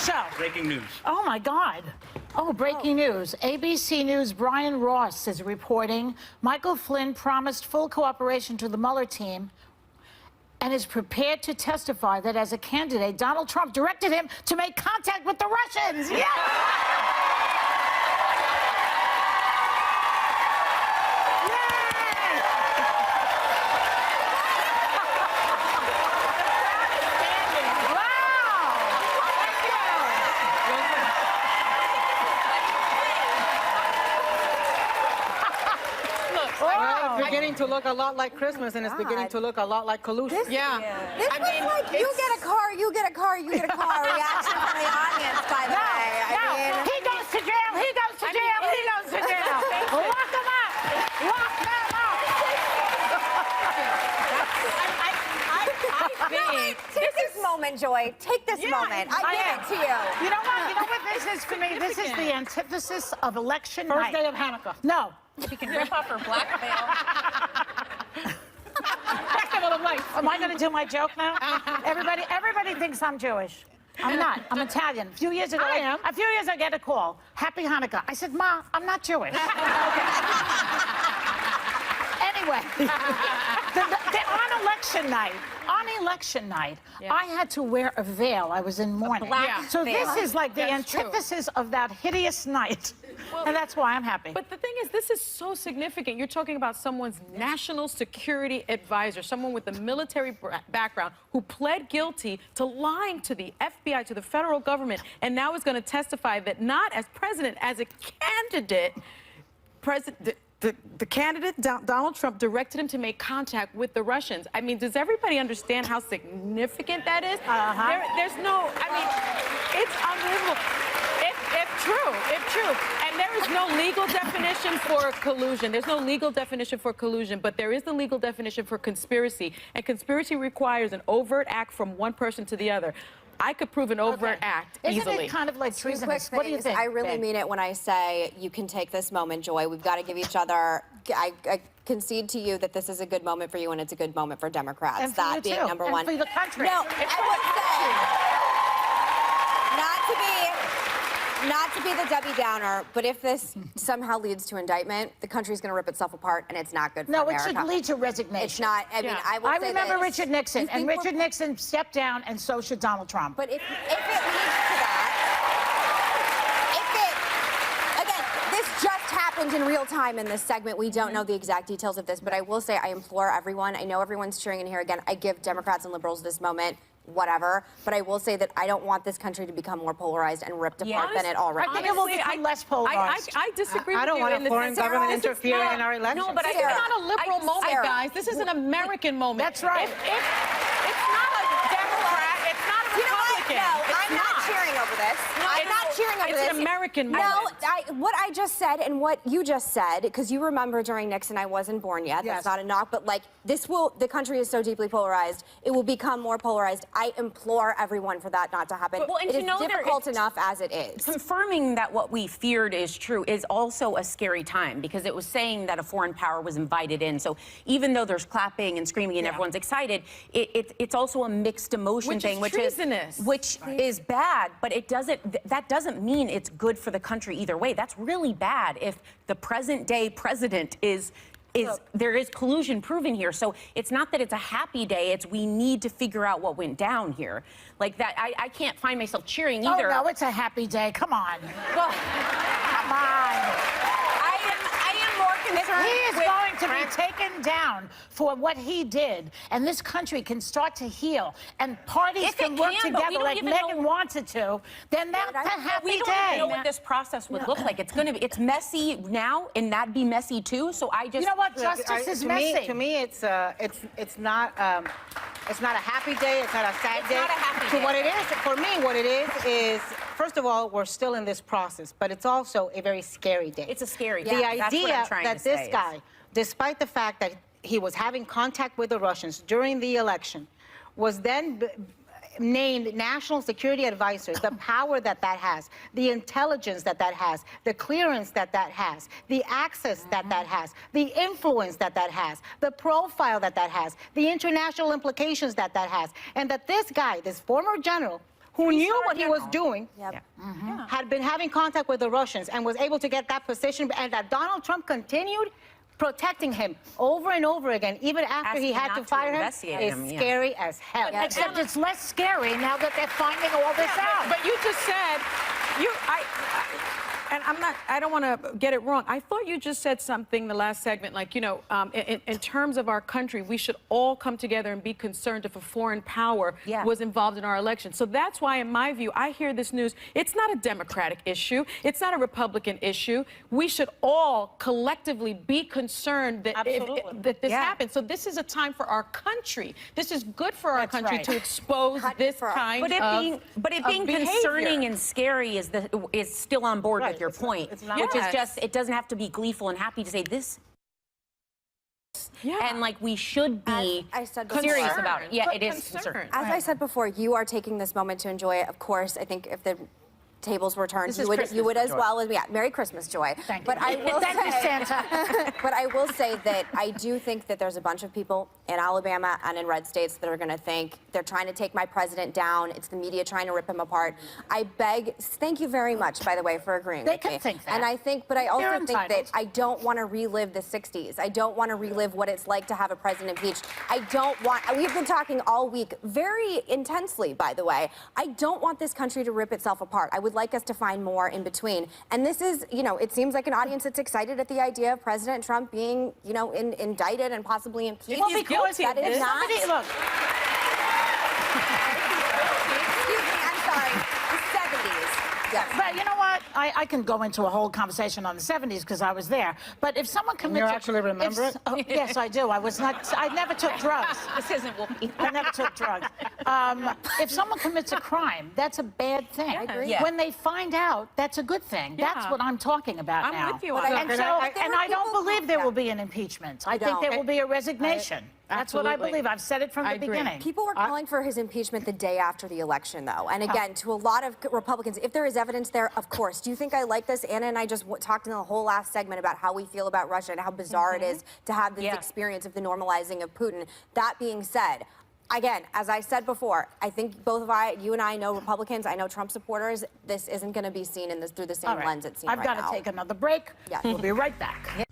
show. Breaking news. Oh, my God. Oh, breaking news. ABC News' Brian Ross is reporting Michael Flynn promised full cooperation to the Mueller team and is prepared to testify that as a candidate, Donald Trump directed him to make contact with the Russians. Yes! Well, it's beginning to look a lot like Christmas, and it's beginning to look a lot like collusion. This was like, you get a car, you get a car, you get a car reaction from the audience, by the way. He goes to jail, he goes to jail, he goes to jail. Lock him up! Lock them up! Take this moment, Joy. Take this moment. I give it to you. You know what? You know what this is for me? This is the antithesis of election night. First day of Hanukkah. No. She can rip off her black veil. Festival of Lights. Am I going to do my joke now? Everybody thinks I'm Jewish. I'm not. I'm Italian. A few years ago, I get a call. Happy Hanukkah. I said, Ma, I'm not Jewish. Anyway, on election night, I had to wear a veil. I was in mourning. So this is like the antithesis of that hideous night. Well, and that's why I'm happy. But the thing is, this is so significant. You're talking about someone's national security advisor, someone with a military background who pled guilty to lying to the FBI, to the federal government, and now is going to testify that not as president, as a candidate, the candidate, Donald Trump, directed him to make contact with the Russians. I mean, does everybody understand how significant that is? There's no, I mean, it's unbelievable. If true. And there is no legal definition for collusion. There's no legal definition for collusion, but there is the legal definition for conspiracy. And conspiracy requires an overt act from one person to the other. I could prove an overt act easily. Isn't it kind of like treasonous? What do you think? I really mean it when I say you can take this moment, Joy. We've got to give each other... I concede to you that this is a good moment for you, and it's a good moment for Democrats. And for that you being too. number and one. for the country. No, not to be the Debbie Downer, but if this somehow leads to indictment, the country's going to rip itself apart, and it's not good for America. No, it should lead to resignation. It's not. I mean, I remember Richard Nixon, and Richard Nixon stepped down, and so should Donald Trump. But if it leads to that, this just happened in real time in this segment. We don't know the exact details of this, but I will say I implore everyone. I know everyone's cheering in here again. I give Democrats and liberals this moment. Whatever, but I will say that I don't want this country to become more polarized and ripped apart than it already is. I think it will become less polarized. I disagree with you. I don't want a foreign government interfering in our elections. No, but it's not a liberal moment, guys. This is an American moment. That's right. It's not a Democrat. It's not a Republican. No, I'm not cheering over this. I'm not cheering over this. It's an American moment. No, what I just said and what you just said, because you remember during Nixon, I wasn't born yet. That's not a knock, but like the country is so deeply polarized, it will become more polarized. I implore everyone for that not to happen. Well, and it is difficult enough as it is. Confirming that what we feared is true is also a scary time, because it was saying that a foreign power was invited in. So even though there's clapping and screaming and everyone's excited, it's also a mixed emotion thing, which is bad. But that doesn't mean it's good for the country either way. That's really bad if the present day president there is collusion proven here. So it's not that it's a happy day, it's we need to figure out what went down here. Like that, I can't find myself cheering either. Oh, no, it's a happy day. Come on. Well, come on. I am more concerned. He is going to be taken down for what he did, and this country can start to heal, and parties can work together like Meghan wants it to, then that's a happy day. We don't even know what this process would look like. It's messy now, and that'd be messy too. So I just... You know what? Justice is messy. To me, it's not a happy day. It's not a sad day. It's not a happy day. So what it is, for me, what it is, first of all, we're still in this process, but it's also a very scary day. It's a scary day. The That's idea what I'm trying that to this say guy, despite the fact that he was having contact with the Russians during the election, was then named National Security Advisor, the power that has, the intelligence that has, the clearance that has, the access that has, the influence that has, the profile that has, the international implications that has, and that this guy, this former general, who knew Three-star what he was general. doing, Yep. had been having contact with the Russians and was able to get that position, and that Donald Trump continued protecting him over and over again, even after he Asking had not to to fire him, investigate is him, yeah. scary as hell. Except it's less scary now that they're finding all this out. But you just said, and I don't want to get it wrong. I thought you just said something in the last segment, like, in terms of our country, we should all come together and be concerned if a foreign power was involved in our election. So that's why, in my view, I hear this news. It's not a Democratic issue. It's not a Republican issue. We should all collectively be concerned that, that this happens. So this is a time for our country. This is good for our country to expose this kind But it being concerning and scary is still on board with your point, which is just, it doesn't have to be gleeful and happy to say this. And like, we should be serious about it. Yeah, it is concerned. As I said before, you are taking this moment to enjoy it. Of course, I think if the tables were turned, you would as well as Merry Christmas, Joy. Thank but you. I will Thank you, Santa. But I will say that I do think that there's a bunch of people in Alabama and in red states that are going to think they're trying to take my president down. It's the media trying to rip him apart. I beg, thank you very much, by the way, for agreeing with me. They can think that. And I think, but I also They're think entitled. that I don't want to relive the 60s. I don't want to relive what it's like to have a president impeached. I don't want, we've been talking all week very intensely, by the way. I don't want this country to rip itself apart. I would like us to find more in between. And this is, it seems like an audience that's excited at the idea of President Trump being, indicted and possibly impeached. Well, because that is not. look. Excuse me, I'm sorry. The 70s. Yes. But you know what? I can go into a whole conversation on the 70s because I was there. But if someone commits... You actually remember it? Oh, yes, I do. I never took drugs. This isn't Whoopi. I never took drugs. If someone commits a crime, that's a bad thing. I agree. Yeah. When they find out, that's a good thing. That's what I'm talking about I'm now. with you on And, that. so, and I don't believe there will be an impeachment. I think don't. there will be a resignation. That's what I Absolutely. believe. I've said it from the agree. beginning. People were calling for his impeachment the day after the election, though. And again, to a lot of Republicans, if there is evidence there, of course. Do you think I like this? Anna and I just talked in the whole last segment about how we feel about Russia and how bizarre it is to have this experience of the normalizing of Putin. That being said, again, as I said before, I think you and I know Republicans, I know Trump supporters. This isn't going to be seen through the same lens it seems I've got to take another break. Yeah. We'll be right back.